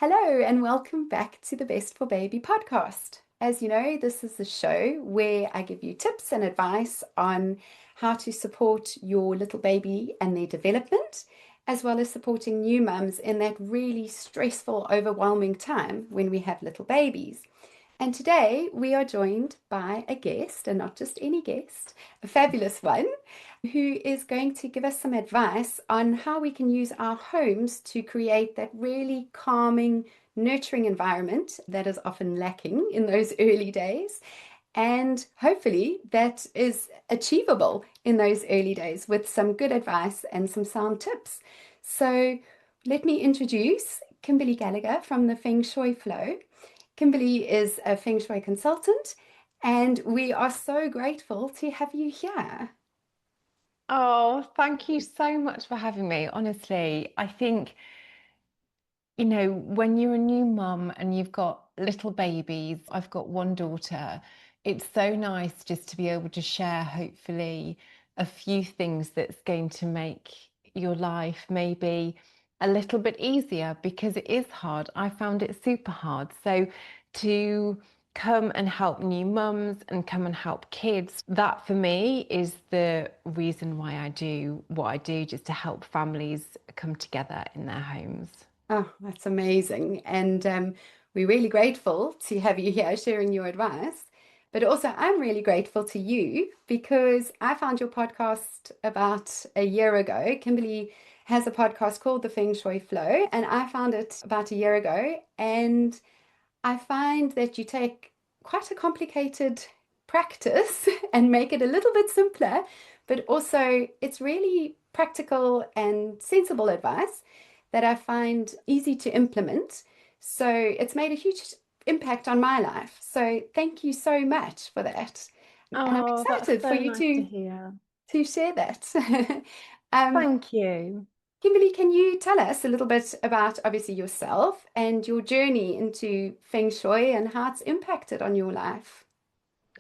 Hello, and welcome back to the Best for Baby podcast. As you know, this is a show where I give you tips and advice on how to support your little baby and their development, as well as supporting new mums in that really stressful, overwhelming time when we have little babies. And today we are joined by a guest, and not just any guest, a fabulous one, who is going to give us some advice on how we can use our homes to create that really calming, nurturing environment that is often lacking in those early days. And hopefully that is achievable in those early days with some good advice and some sound tips. So let me introduce Kimberley Gallagher from the Feng Shui Flow. Kimberley is a Feng Shui consultant, and we are so grateful to have you here. Oh, thank you so much for having me. Honestly, I think, when you're a new mum and you've got little babies, I've got one daughter, it's so nice just to be able to share, hopefully, a few things that's going to make your life maybe a little bit easier because it is hard. I found it super hard. So to come and help new mums and come and help kids, that for me is the reason why I do what I do, just to help families come together in their homes. Oh, that's amazing. And we're really grateful to have you here sharing your advice. But also, I'm really grateful to you because I found your podcast about a year ago. Kimberly has a podcast called The Feng Shui Flow, and I found it about a year ago. And I find that you take quite a complicated practice and make it a little bit simpler, but also it's really practical and sensible advice that I find easy to implement. So it's made a huge impact on my life. So thank you so much for that. And I'm Oh, that's excited for so you nice to hear. to share that. Um, Thank you. Kimberly, can you tell us a little bit about obviously yourself and your journey into Feng Shui and how it's impacted on your life?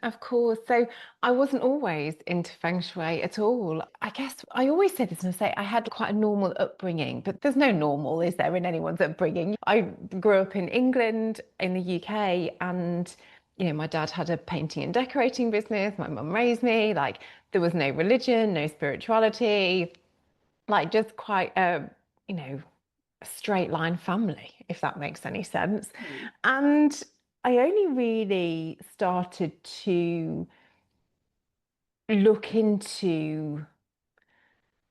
Of course. So I wasn't always into feng shui at all. I guess I always say this and I say I had quite a normal upbringing, but there's no normal, is there, in anyone's upbringing? I grew up in England, in the UK, and my dad had a painting and decorating business. My mum raised me. Like there was no religion, no spirituality, like just quite a straight line family, if that makes any sense. Mm. And I only really started to look into,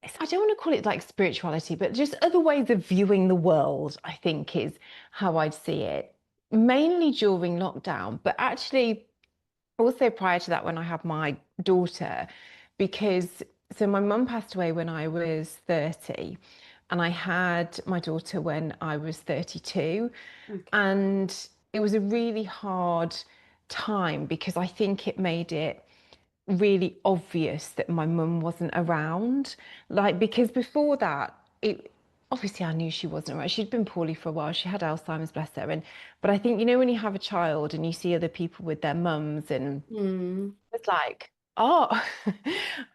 I don't want to call it like spirituality, but just other ways of viewing the world, I think is how I'd see it. Mainly during lockdown, but actually also prior to that when I had my daughter, because so my mum passed away when I was 30 and I had my daughter when I was 32. Okay. And it was a really hard time because I think it made it really obvious that my mum wasn't around. Like, because before that, it obviously I knew she wasn't around. She'd been poorly for a while. She had Alzheimer's, bless her. But I think, when you have a child and you see other people with their mums and Mm. it's like, oh,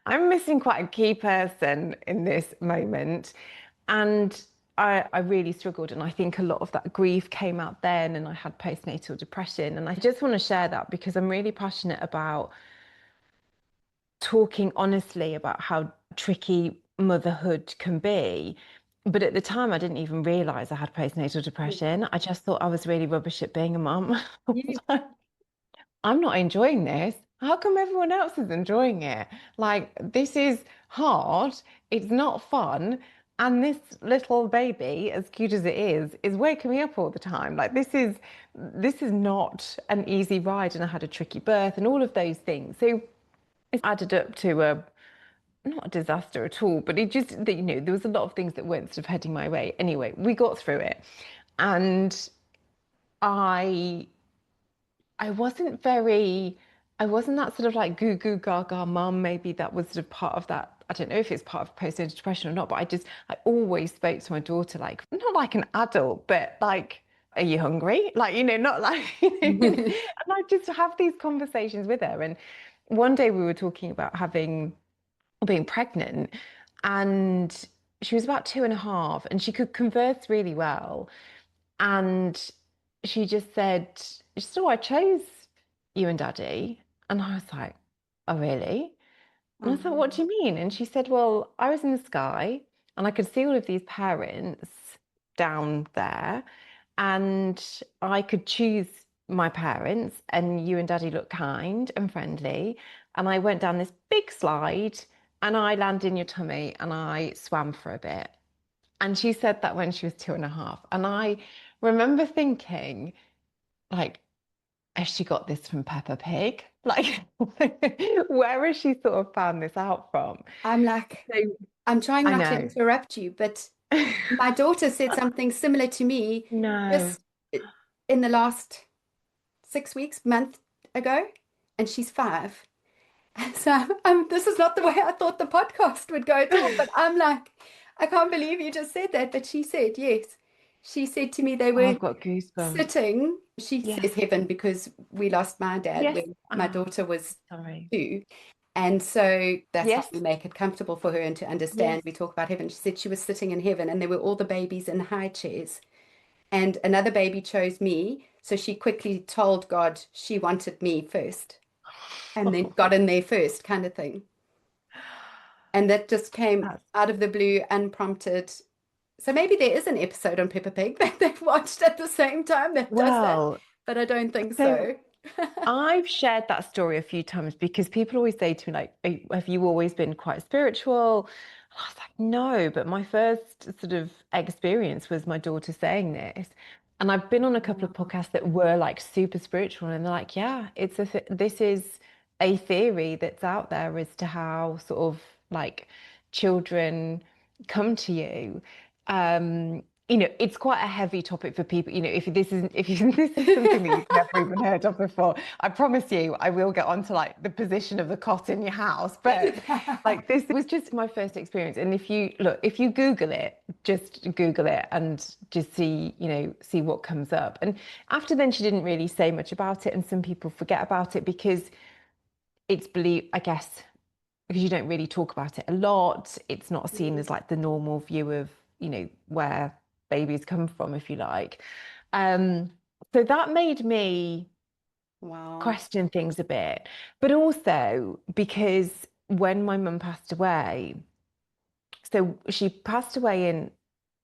I'm missing quite a key person in this moment. And I really struggled. And I think a lot of that grief came out then. And I had postnatal depression. And I just want to share that because I'm really passionate about talking honestly about how tricky motherhood can be. But at the time, I didn't even realize I had postnatal depression. I just thought I was really rubbish at being a mum. Yeah. I'm not enjoying this. How come everyone else is enjoying it? Like, this is hard. It's not fun. And this little baby, as cute as it is waking me up all the time. Like, this is not an easy ride. And I had a tricky birth and all of those things. So it added up to not a disaster at all, but it just, there was a lot of things that weren't sort of heading my way. Anyway, we got through it. And I I wasn't very, I wasn't that sort of like goo goo gaga mum. Maybe that was sort of part of that. I don't know if it's part of postnatal depression or not, but I always spoke to my daughter like, not like an adult, but like, are you hungry? Like, not like, and I just have these conversations with her. And one day we were talking about being pregnant, and she was about 2.5 and she could converse really well. And she just said, so I chose you and Daddy. And I was like, oh, really? And I thought, what do Um, you mean? And she said, well, I was in the sky and I could see all of these parents down there, and I could choose my parents, and you and Daddy look kind and friendly. And I went down this big slide and I landed in your tummy and I swam for a bit. And she said that when she was 2.5. And I remember thinking, like, has she got this from Peppa Pig? Like, where has she sort of found this out from? I'm like, So I'm trying I not to know. interrupt you, but my daughter said something similar to me No. just in the last 6 weeks, month ago, and she's 5. So this is not the way I thought the podcast would go at all, but I'm like, I can't believe you just said that. But she said, yes. She said to me they Oh, were I've got goosebumps. sitting, she Yes. says heaven because we lost my dad Yes. when my Ah, daughter was sorry. 2. And so that's how we Yes. make it comfortable for her and to understand. Yes. We talk about heaven. She said she was sitting in heaven and there were all the babies in high chairs. And another baby chose me. So she quickly told God she wanted me first and then got in there first, kind of thing. And that just came That's out of the blue, unprompted. So maybe there is an episode on Peppa Pig that they've watched at the same time that does that, well, but I don't think so so. I've shared that story a few times because people always say to me, like, have you always been quite spiritual? And I was like, no, but my first sort of experience was my daughter saying this. And I've been on a couple of podcasts that were like super spiritual, and they're like, yeah, this is a theory that's out there as to how sort of like children come to you. It's quite a heavy topic for people. If this is something that you've never even heard of before, I promise you, I will get onto like the position of the cot in your house. But like this was just my first experience. And if you Google it, just Google it and just see what comes up. And after then, she didn't really say much about it, and some people forget about it because it's believed, I guess, because you don't really talk about it a lot. It's not seen as like the normal view of, where babies come from, if you like. Um, so that made me Wow. question things a bit. But also because when my mum passed away, so she passed away in,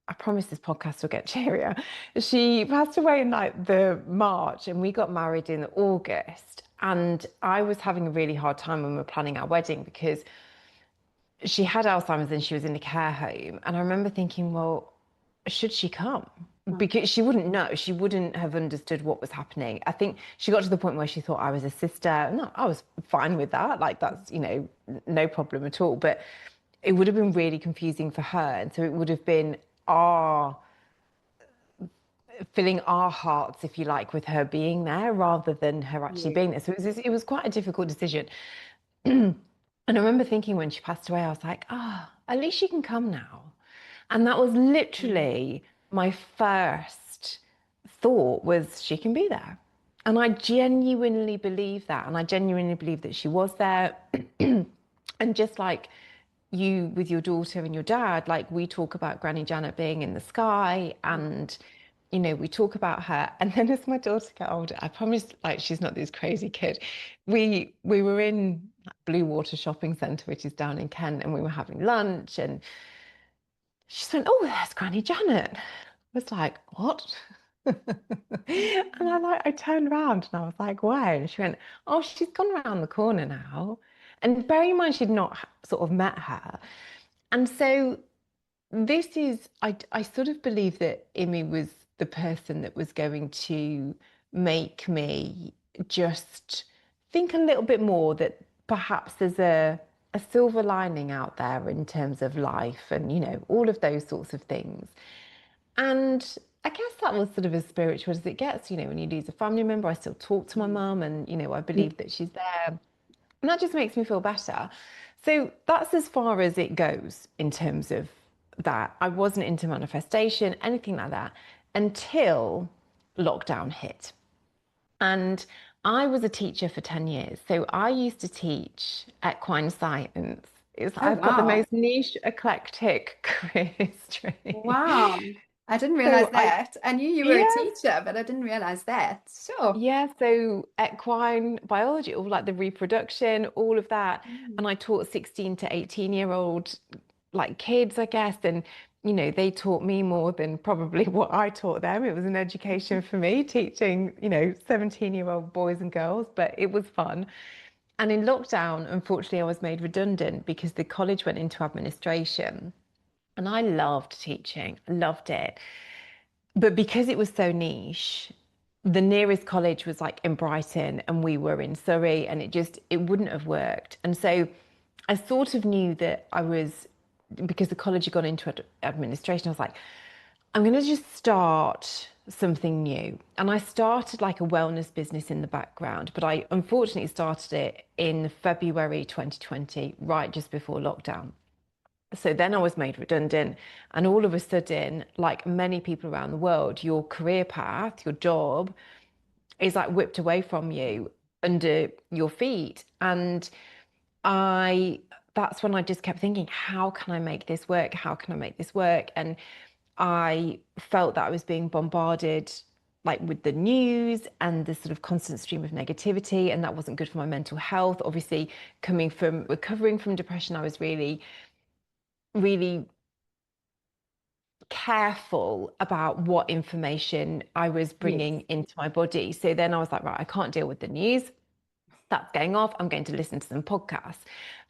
I promise this podcast will get cheerier. She passed away in like the March and we got married in August. And I was having a really hard time when we were planning our wedding because she had Alzheimer's and she was in a care home. And I remember thinking, well, should she come? Because she wouldn't know. She wouldn't have understood what was happening. I think she got to the point where she thought I was a sister. No, I was fine with that. Like, that's, no problem at all. But it would have been really confusing for her. And so it would have been our filling our hearts, if you like, with her being there rather than her actually Yeah. being there. So it was quite a difficult decision. And I remember thinking when she passed away, I was like, at least she can come now. And that was literally my first thought was she can be there. And I genuinely believe that. And I genuinely believe that she was there. And just like you with your daughter and your dad, like we talk about Granny Janet being in the sky and we talk about her. And then as my daughter got older, I promise like she's not this crazy kid. We were in Blue Water Shopping Centre, which is down in Kent, and we were having lunch and she just went, oh, there's Granny Janet. I was like, what? And I turned around and I was like, where? And she went, oh, she's gone around the corner now. And bearing in mind she'd not sort of met her. And so I sort of believe that Imi was the person that was going to make me just think a little bit more that perhaps there's a silver lining out there in terms of life and, all of those sorts of things. And I guess that was sort of as spiritual as it gets, when you lose a family member, I still talk to my mum and, I believe that she's there. And that just makes me feel better. So that's as far as it goes in terms of that. I wasn't into manifestation, anything like that, until lockdown hit. And I was a teacher for 10 years. So I used to teach equine science. Oh, I've got the wow. most niche, eclectic career history. Wow. I didn't realize So I, that. I knew you were a yes, teacher, but I didn't realize that. Sure. yeah, so equine biology, all like the reproduction, all of that. Mm. And I taught 16 to 18-year-old like kids, I guess. And, they taught me more than probably what I taught them. It was an education for me, teaching, 17-year-old boys and girls, but it was fun. And in lockdown, unfortunately, I was made redundant because the college went into administration. And I loved teaching, loved it. But because it was so niche, the nearest college was like in Brighton and we were in Surrey and it wouldn't have worked. And so I sort of knew that because the college had gone into administration, I was like, I'm going to just start something new. And I started like a wellness business in the background, but I unfortunately started it in February 2020, right just before lockdown. So then I was made redundant, and all of a sudden, like many people around the world, your career path, your job is like whipped away from you under your feet. And I, that's when I just kept thinking, how can I make this work? How can I make this work? And I felt that I was being bombarded like with the news and the sort of constant stream of negativity, and that wasn't good for my mental health. Obviously, coming from recovering from depression, I was really, really careful about what information I was bringing Yes. into my body. So then I was like, right, I can't deal with the news. That's going off. I'm going to listen to some podcasts.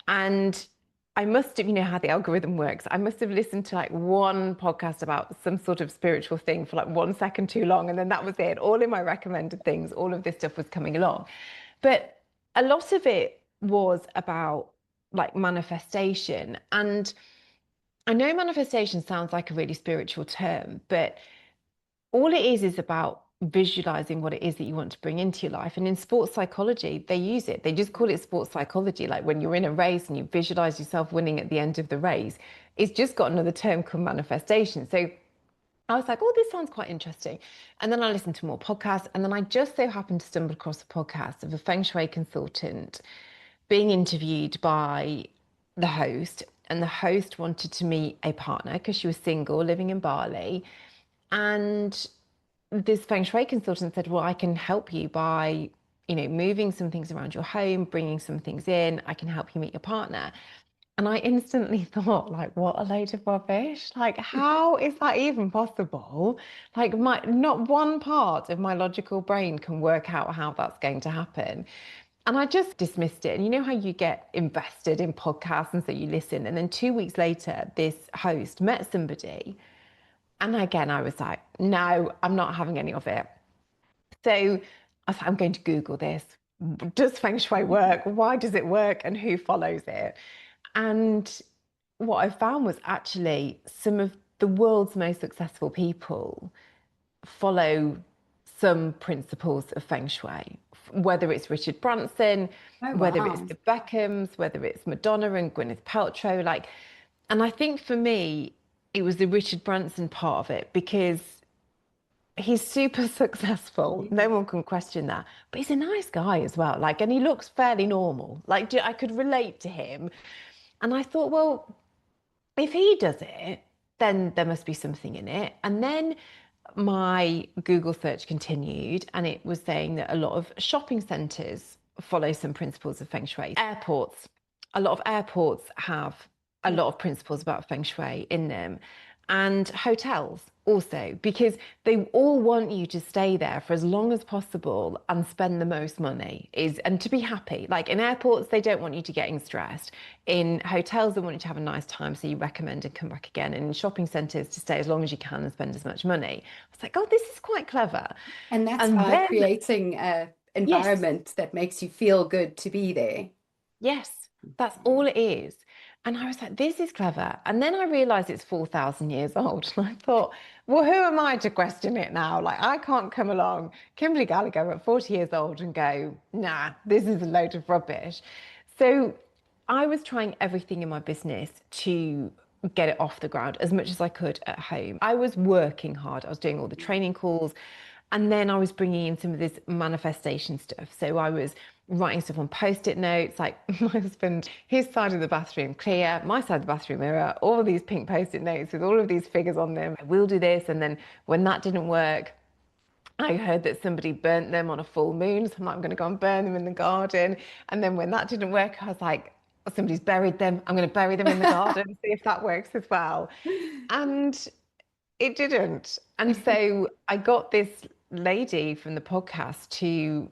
And I must have, how the algorithm works. I must have listened to like one podcast about some sort of spiritual thing for like 1 second too long. And then that was it. All in my recommended things, all of this stuff was coming along. But a lot of it was about like manifestation. And I know manifestation sounds like a really spiritual term, but all it is about visualizing what it is that you want to bring into your life. And in sports psychology, they use it. They just call it sports psychology. Like when you're in a race and you visualize yourself winning at the end of the race, it's just got another term called manifestation. So I was like, oh, this sounds quite interesting. And then I listened to more podcasts. And then I just so happened to stumble across a podcast of a Feng Shui consultant being interviewed by the host. And the host wanted to meet a partner because she was single, living in Bali. And this Feng Shui consultant said, well, I can help you by, moving some things around your home, bringing some things in. I can help you meet your partner. And I instantly thought, like, what a load of rubbish. Like, how is that even possible? Like, not one part of my logical brain can work out how that's going to happen. And I just dismissed it. And you know how you get invested in podcasts and so you listen. And then 2 weeks later, this host met somebody. And again, I was like, no, I'm not having any of it. So I was like, I'm going to Google this. Does Feng Shui work? Why does it work? And who follows it? And what I found was actually some of the world's most successful people follow some principles of Feng Shui, whether it's Richard Branson, Oh, whether it's wow. the Beckhams, whether it's Madonna and Gwyneth Paltrow, like, and I think for me, it was the Richard Branson part of it because he's super successful. No Yes. one can question that. But he's a nice guy as well. like, and he looks fairly normal. Like, I could relate to him. And I thought, well, if he does it, then there must be something in it. And then my Google search continued, and it was saying that a lot of shopping centres follow some principles of Feng Shui. Airports, a lot of airports have a Yes. lot of principles about Feng Shui in them, and hotels also, because they all want you to stay there for as long as possible and spend the most money and to be happy. Like in airports, they don't want you to getting stressed. In hotels, they want you to have a nice time, so you recommend and come back again. And in shopping centres, to stay as long as you can and spend as much money. I was like, oh, this is quite clever. And that's And by then, creating a yes, environment that makes you feel good to be there. yes, that's all it is. And I was like, this is clever. And then I realized it's 4,000 years old. And I thought, well, who am I to question it now? Like, I can't come along, Kimberley Gallagher at 40 years old, and go, nah, this is a load of rubbish. So I was trying everything in my business to get it off the ground as much as I could at home. I was working hard. I was doing all the training calls. And then I was bringing in some of this manifestation stuff. So I was writing stuff on post-it notes, like my husband, his side of the bathroom clear, my side of the bathroom mirror, all these pink post-it notes with all of these figures on them. I will do this. And then when that didn't work, I heard that somebody burnt them on a full moon. So I'm like, I'm going to go and burn them in the garden. And then when that didn't work, I was like, somebody's buried them. I'm going to bury them in the garden, see if that works as well. And it didn't. And so I got this lady from the podcast to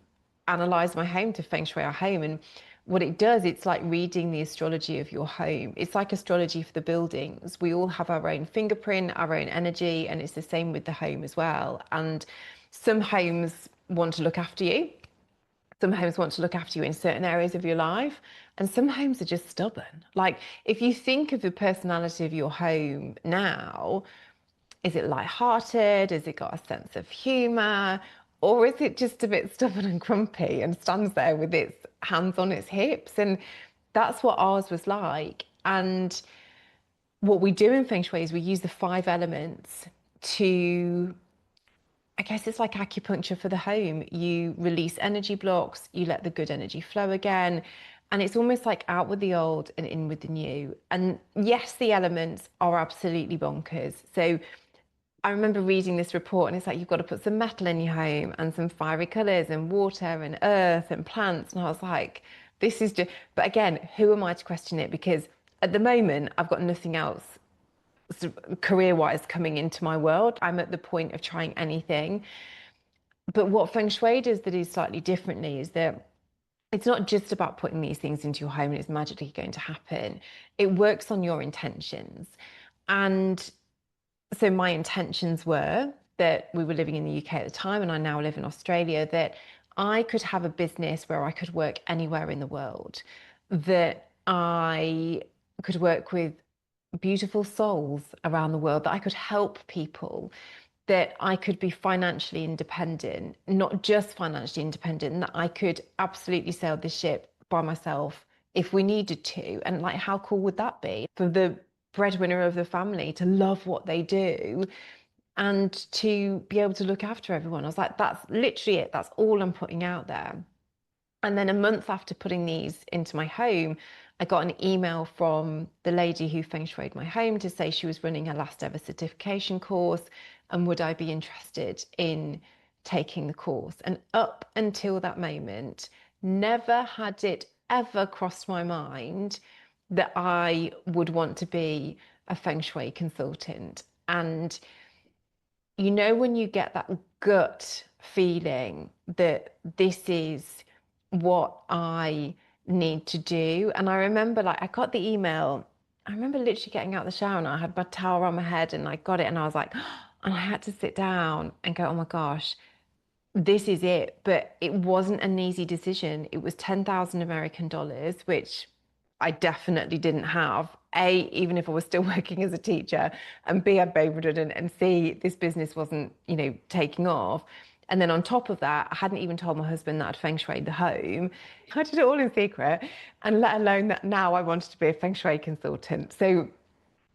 analyze my home, to Feng Shui our home. And what it does, it's like reading the astrology of your home. It's like astrology for the buildings. We all have our own fingerprint, our own energy, and it's the same with the home as well. And some homes want to look after you. Some homes want to look after you in certain areas of your life, and some homes are just stubborn. Like, if you think of the personality of your home now, is it light-hearted? Has it got a sense of humor? Or is it just a bit stubborn and grumpy and stands there with its hands on its hips? And that's what ours was like. And what we do in Feng Shui is we use the five elements to, I guess it's like acupuncture for the home. You release energy blocks, you let the good energy flow again. And it's almost like out with the old and in with the new. And yes, the elements are absolutely bonkers. So I remember reading this report, and it's like, you've got to put some metal in your home and some fiery colours and water and earth and plants. And I was like, this is just, but again, who am I to question it? Because at the moment, I've got nothing else career-wise coming into my world. I'm at the point of trying anything. But what Feng Shui does that is slightly differently is that it's not just about putting these things into your home and it's magically going to happen. It works on your intentions. And so my intentions were that we were living in the UK at the time, and I now live in Australia, that I could have a business where I could work anywhere in the world, that I could work with beautiful souls around the world, that I could help people, that I could be financially independent, not just financially independent, and that I could absolutely sail this ship by myself if we needed to. And like, how cool would that be for the breadwinner of the family to love what they do and to be able to look after everyone? I was like, that's literally it. That's all I'm putting out there. And then a month after putting these into my home, I got an email from the lady who Feng Shuied my home to say she was running her last ever certification course and would I be interested in taking the course. And up until that moment, never had it ever crossed my mind that I would want to be a Feng Shui consultant. And you know, when you get that gut feeling that this is what I need to do. And I remember, like, I got the email. I remember literally getting out of the shower and I had my towel around my head and I got it and I was like, and I had to sit down and go, oh my gosh, this is it. But it wasn't an easy decision. It was 10,000 American dollars, which I definitely didn't have. A, even if I was still working as a teacher, and B, I'd baby redundant, and C, this business wasn't, taking off. And then on top of that, I hadn't even told my husband that I'd feng shuied the home. I did it all in secret, and let alone that now I wanted to be a feng shui consultant. So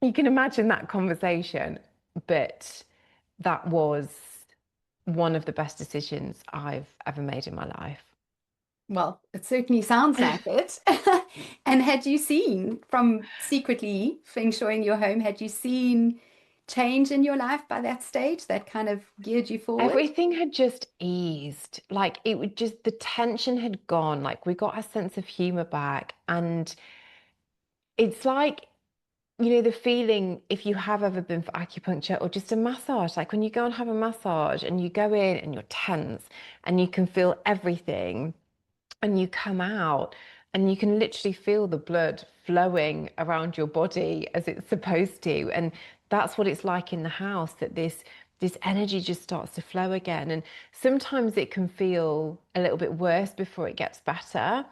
you can imagine that conversation, but that was one of the best decisions I've ever made in my life. Well, it certainly sounds like it. And had you seen from secretly feng shuiing your home, had you seen change in your life by that stage that kind of geared you forward? Everything had just eased. Like, it would just, the tension had gone. Like, we got a sense of humor back. And it's like, the feeling, if you have ever been for acupuncture or just a massage, like when you go and have a massage and you go in and you're tense and you can feel everything and you come out and you can literally feel the blood flowing around your body as it's supposed to. And that's what it's like in the house, that this energy just starts to flow again. And sometimes it can feel a little bit worse before it gets better,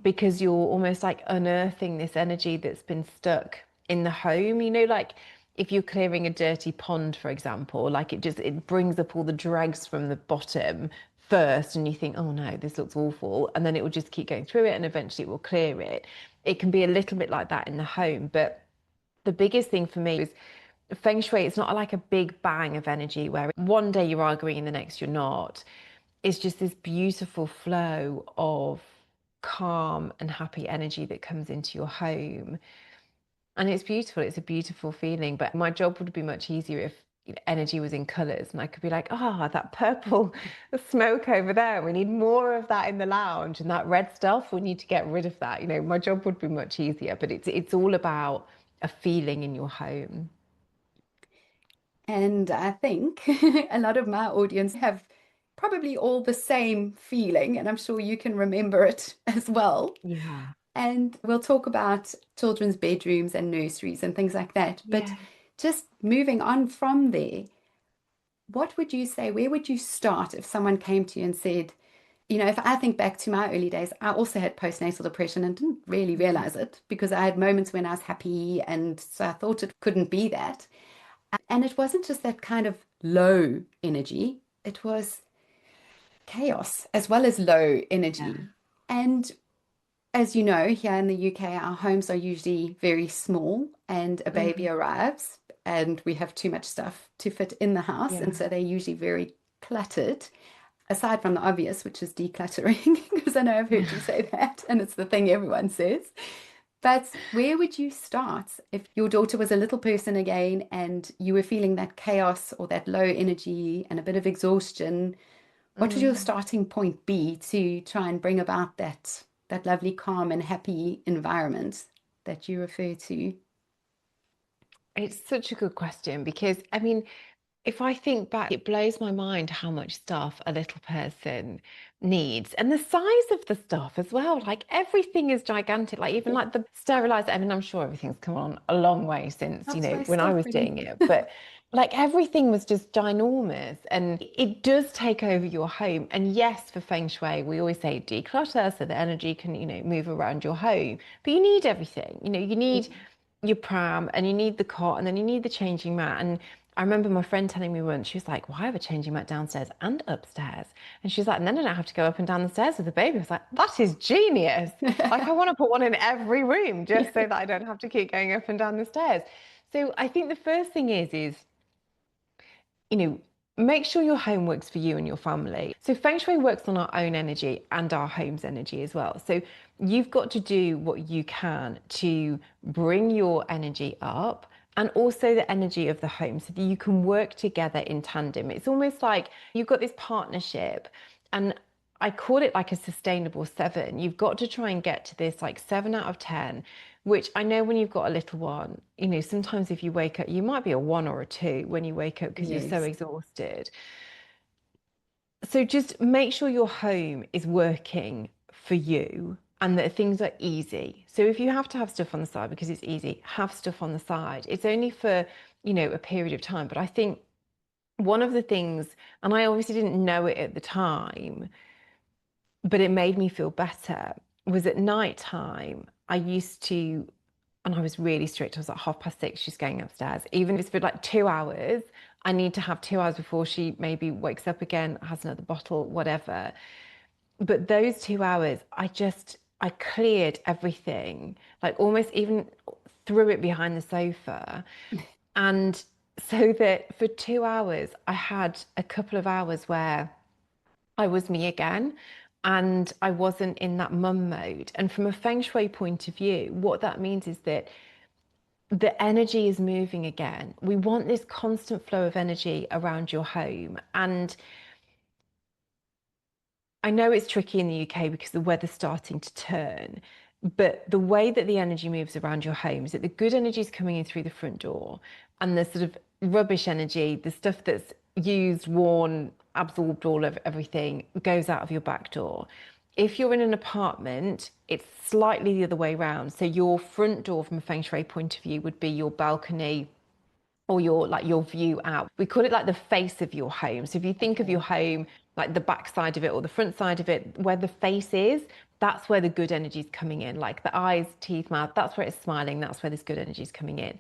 because you're almost like unearthing this energy that's been stuck in the home. Like if you're clearing a dirty pond, for example, like it brings up all the dregs from the bottom first and you think, oh no, this looks awful. And then it will just keep going through it and eventually it will clear it. It can be a little bit like that in the home. But the biggest thing for me was Feng Shui, it's not like a big bang of energy where one day you're arguing and the next you're not. It's just this beautiful flow of calm and happy energy that comes into your home. And it's beautiful. It's a beautiful feeling. But my job would be much easier if energy was in colors and I could be like, ah, that purple smoke over there. We need more of that in the lounge. And that red stuff, we need to get rid of that. My job would be much easier. But it's all about a feeling in your home. And I think a lot of my audience have probably all the same feeling, and I'm sure you can remember it as well. Yeah. And we'll talk about children's bedrooms and nurseries and things like that. But Yeah. just moving on from there, what would you say, where would you start if someone came to you and said, if I think back to my early days, I also had postnatal depression and didn't really realize it because I had moments when I was happy, and so I thought it couldn't be that. And it wasn't just that kind of low energy, it was chaos as well as low Yeah. energy. And as you know, here in the UK, our homes are usually very small, and a baby Mm. arrives, and we have too much stuff to fit in the house. And Yeah. so they're usually very cluttered, aside from the obvious, which is decluttering, because I know I've heard you say that, and it's the thing everyone says. But where would you start if your daughter was a little person again and you were feeling that chaos or that low energy and a bit of exhaustion? What would your Mm. starting point be to try and bring about that lovely, calm and happy environment that you refer to? It's such a good question because, I mean, if I think back, it blows my mind how much stuff a little person needs and the size of the stuff as well. Like everything is gigantic, like even Yeah. like the sterilizer. I mean, I'm sure everything's come on a long way since, That's my when I stuff was ready. doing it, but like everything was just ginormous and it does take over your home. And yes, for Feng Shui, we always say declutter so the energy can, move around your home, but you need everything. You need your pram and you need the cot and then you need the changing mat. And I remember my friend telling me once, she was like, why have a changing mat downstairs and upstairs? And she's like, and then I don't have to go up and down the stairs with the baby. I was like, that is genius. Like, I want to put one in every room just so that I don't have to keep going up and down the stairs. So I think the first thing is, you know, make sure your home works for you and your family. So Feng Shui works on our own energy and our home's energy as well. So you've got to do what you can to bring your energy up and also the energy of the home so that you can work together in tandem. It's almost like you've got this partnership and I call it like a sustainable seven. You've got to try and get to this like 7 out of 10, which I know when you've got a little one, sometimes if you wake up, you might be a 1 or a 2 when you wake up because you're so Yes. exhausted. So just make sure your home is working for you and that things are easy. So if you have to have stuff on the side because it's easy, have stuff on the side. It's only for, a period of time. But I think one of the things, and I obviously didn't know it at the time, but it made me feel better, was at night time. I used to, and I was really strict. I was like 6:30, she's going upstairs. Even if it's for like 2 hours, I need to have 2 hours before she maybe wakes up again, has another bottle, whatever. But those 2 hours, I cleared everything, like almost even threw it behind the sofa. And so that for 2 hours, I had a couple of hours where I was me again and I wasn't in that mum mode. And from a feng shui point of view, what that means is that the energy is moving again. We want this constant flow of energy around your home. And I know it's tricky in the UK because the weather's starting to turn, but the way that the energy moves around your home is that the good energy is coming in through the front door and the sort of rubbish energy, the stuff that's used, worn, absorbed all of everything goes out of your back door. If you're in an apartment, it's slightly the other way around. So your front door from a feng shui point of view would be your balcony or your view out. We call it like the face of your home. So if you think of Okay. your home, like the back side of it or the front side of it, where the face is, that's where the good energy is coming in. Like the eyes, teeth, mouth, that's where it's smiling. That's where this good energy is coming in.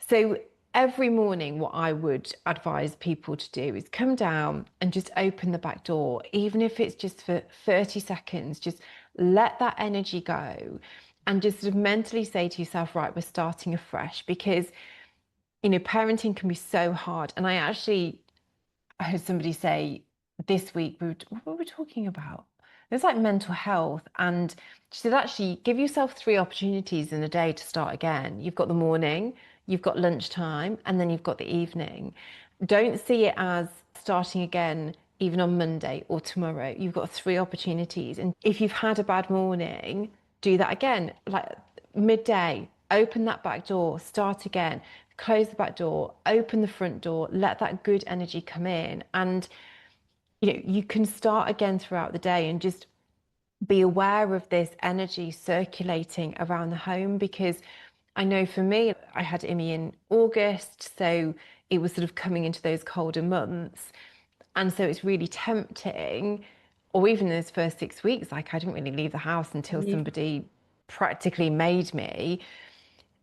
So every morning, what I would advise people to do is come down and just open the back door, even if it's just for 30 seconds, just let that energy go and just sort of mentally say to yourself, right, we're starting afresh because parenting can be so hard. And I heard somebody say this week, what were we talking about? It's like mental health. And she said, actually, give yourself 3 opportunities in a day to start again. You've got the morning, you've got lunchtime, and then you've got the evening. Don't see it as starting again, even on Monday or tomorrow. You've got 3 opportunities. And if you've had a bad morning, do that again. Like midday, open that back door, start again, close the back door, open the front door, let that good energy come in. And you can start again throughout the day and just be aware of this energy circulating around the home. Because I know for me, I had Imi in August, so it was sort of coming into those colder months. And so it's really tempting, or even those first 6 weeks, like I didn't really leave the house until Yeah. somebody practically made me,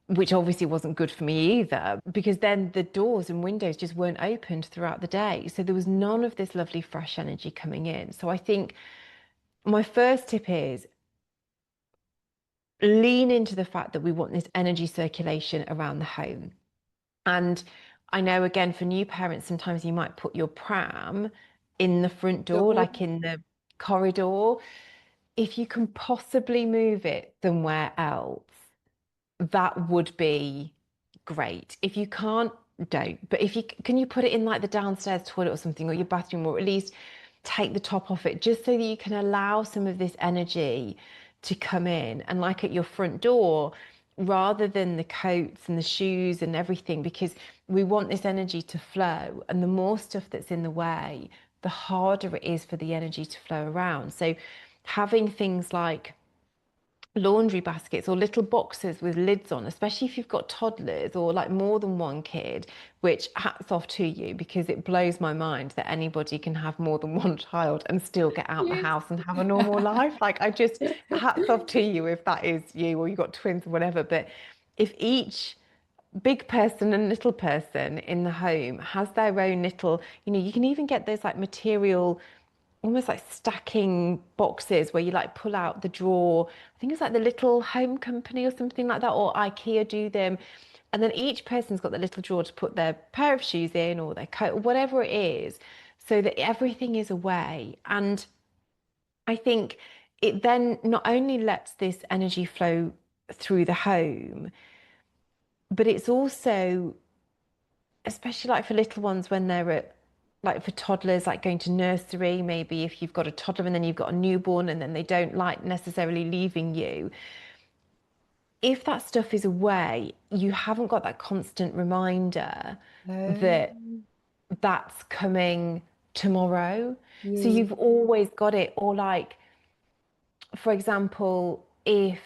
which obviously wasn't good for me either, because then the doors and windows just weren't opened throughout the day. So there was none of this lovely fresh energy coming in. So I think my first tip is lean into the fact that we want this energy circulation around the home. And I know, again, for new parents, sometimes you might put your pram in the front door, Door. like in the corridor. If you can possibly move it somewhere else, that would be great. If you can't, don't. But if you can, you put it in like the downstairs toilet or something, or your bathroom, or at least take the top off it, just so that you can allow some of this energy to come in. And like at your front door, rather than the coats and the shoes and everything, because we want this energy to flow. And the more stuff that's in the way, the harder it is for the energy to flow around. So having things like laundry baskets or little boxes with lids on, especially if you've got toddlers or like more than one kid, which hats off to you, because it blows my mind that anybody can have more than one child and still get out the Yes. house and have a normal life. Like, I just, hats off to you if that is you, or you've got twins or whatever. But if each big person and little person in the home has their own little, you can even get those like material, almost like stacking boxes where you like pull out the drawer. I think it's like the Little Home Company or something like that, or IKEA do them. And then each person's got the little drawer to put their pair of shoes in, or their coat, or whatever it is, so that everything is away. And I think it then not only lets this energy flow through the home, but it's also, especially like for little ones when they're at, like for toddlers, like going to nursery, maybe if you've got a toddler and then you've got a newborn and then they don't like necessarily leaving you. If that stuff is away, you haven't got that constant reminder that Oh, that's coming tomorrow. So yeah. you've always got it. Or like, for example, if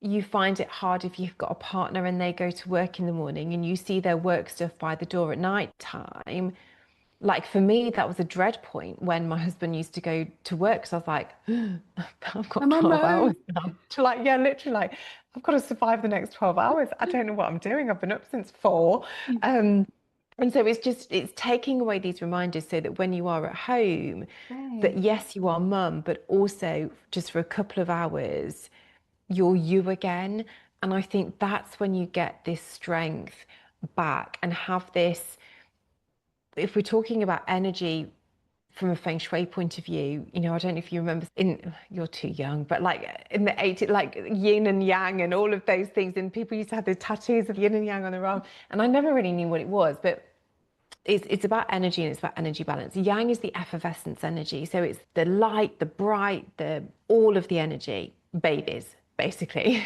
you find it hard, if you've got a partner and they go to work in the morning and you see their work stuff by the door at night time, like for me, that was a dread point when my husband used to go to work, because I was like, I've got I'm 12 hours alone. now. To like, yeah, literally, like, I've got to survive the next 12 hours. I don't know what I'm doing. I've been up since 4. Um, and so it's taking away these reminders so that when you are at home, that Right. yes, you are mum, but also just for a couple of hours, you're you again. And I think that's when you get this strength back and have this, if we're talking about energy from a feng shui point of view, I don't know if you remember, you're too young, but like in the 80s, like yin and yang and all of those things. And people used to have those tattoos of yin and yang on their arm. And I never really knew what it was, but it's about energy, and it's about energy balance. Yang is the effervescence energy. So it's the light, the bright, the all of the energy, babies, basically.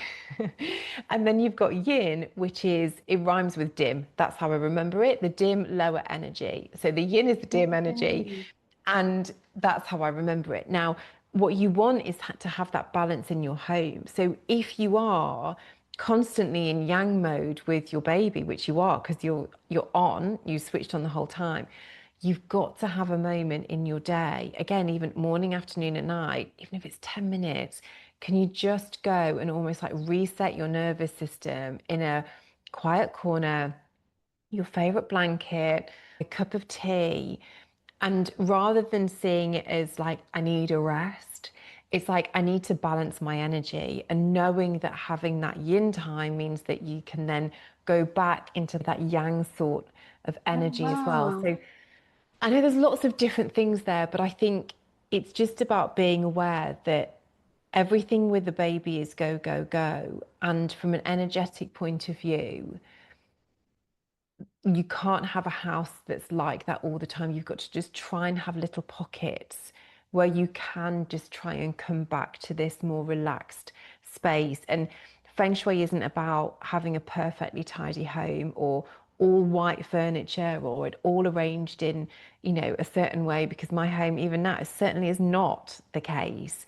And then you've got yin, which is, it rhymes with dim. That's how I remember it. The dim, lower energy. So the yin is the dim energy. Okay. And that's how I remember it. Now, what you want is to have that balance in your home. So if you are constantly in yang mode with your baby, which you are, because you're on, you switched on the whole time, you've got to have a moment in your day, again, even morning, afternoon, and night, even if it's 10 minutes, can you just go and almost like reset your nervous system in a quiet corner, your favorite blanket, a cup of tea, and rather than seeing it as like, I need a rest, it's like, I need to balance my energy. And knowing that having that yin time means that you can then go back into that yang sort of Oh, energy as well. wow. So I know there's lots of different things there, but I think it's just about being aware that everything with the baby is go, go, go. And from an energetic point of view, you can't have a house that's like that all the time. You've got to just try and have little pockets where you can just try and come back to this more relaxed space. And Feng Shui isn't about having a perfectly tidy home or all white furniture or it all arranged in, a certain way, because my home, even now, certainly is not the case.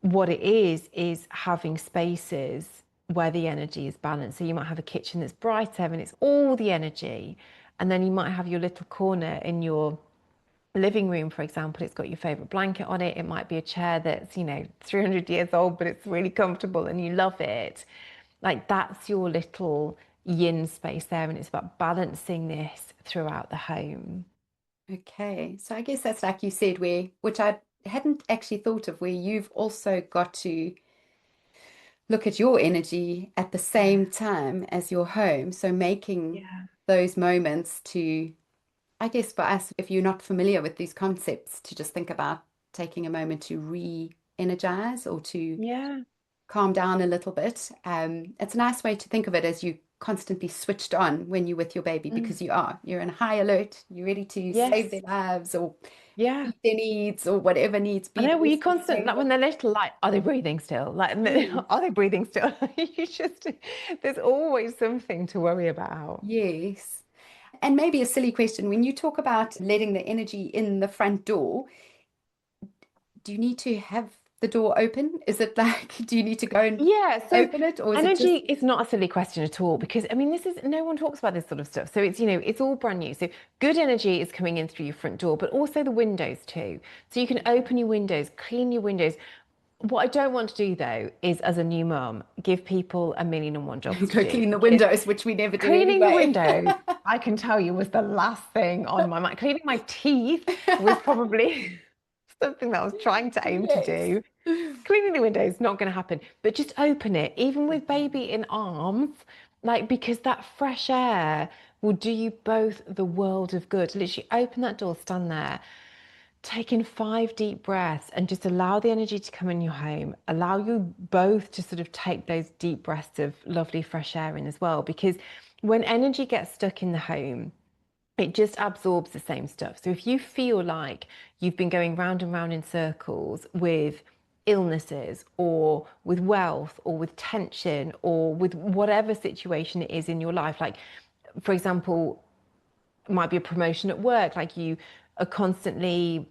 What it is having spaces where the energy is balanced. So you might have a kitchen that's brighter and it's all the energy. And then you might have your little corner in your living room, for example. It's got your favorite blanket on it. It might be a chair that's, 300 years old, but it's really comfortable and you love it. Like that's your little yin space there. And it's about balancing this throughout the home. Okay. So I guess that's like you said, which I hadn't actually thought of, where you've also got to look at your energy at the Yeah. same time as your home. So making Yeah. those moments to, I guess for us, if you're not familiar with these concepts, to just think about taking a moment to re-energize or to Yeah. calm down a little bit. It's a nice way to think of it as you constantly switched on when you're with your baby Mm. because you're in high alert, you're ready to save their Yes. lives or Yeah. meet their needs or whatever needs I be the know, were you best for constant, the like when they're little, like, are they breathing still? Like, baby. are they breathing still? You just, there's always something to worry about. Yes. And maybe a silly question. When you talk about letting the energy in the front door, do you need to have the door open? Is it like, do you need to go and Yeah, so open it, or is it energy just is not a silly question at all because I mean, no one talks about this sort of stuff. So it's, it's all brand new. So good energy is coming in through your front door, but also the windows too. So you can open your windows, clean your windows. What I don't want to do though is, as a new mum, give people a million and one jobs to go do clean the because windows, which we never do cleaning the anyway? windows, I can tell you, was the last thing on my mind. Cleaning my teeth was probably something that I was trying to aim to Yes. do. Cleaning the windows, not going to happen. But just open it, even with baby in arms, like because that fresh air will do you both the world of good. Literally open that door, stand there, take in 5 deep breaths and just allow the energy to come in your home. Allow you both to sort of take those deep breaths of lovely fresh air in as well. Because when energy gets stuck in the home, it just absorbs the same stuff. So if you feel like you've been going round and round in circles with illnesses or with wealth or with tension or with whatever situation it is in your life, like for example, it might be a promotion at work, like you are constantly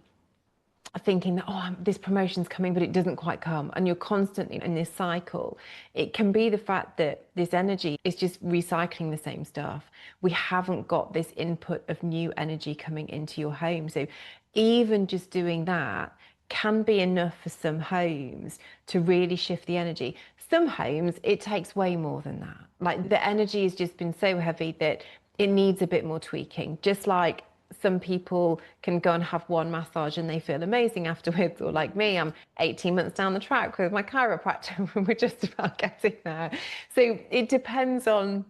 thinking that, oh, this promotion's coming, but it doesn't quite come. And you're constantly in this cycle. It can be the fact that this energy is just recycling the same stuff. We haven't got this input of new energy coming into your home. So even just doing that can be enough for some homes to really shift the energy. Some homes, it takes way more than that. Like the energy has just been so heavy that it needs a bit more tweaking. Just like some people can go and have one massage and they feel amazing afterwards, or like me, I'm 18 months down the track with my chiropractor and we're just about getting there. So it depends on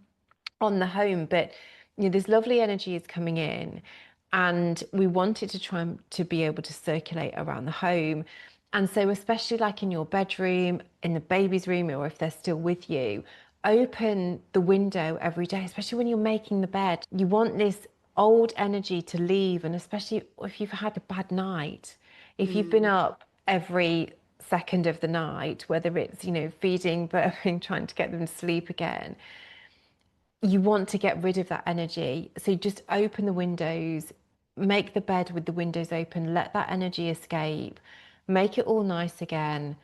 the home, but this lovely energy is coming in and we want it to to be able to circulate around the home. And so especially like in your bedroom, in the baby's room, or if they're still with you, open the window every day, especially when you're making the bed. You want this old energy to leave, and especially if you've had a bad night, if you've been Mm, up every second of the night, whether it's, feeding, burping, trying to get them to sleep again, you want to get rid of that energy. So just open the windows, make the bed with the windows open, let that energy escape, make it all nice again,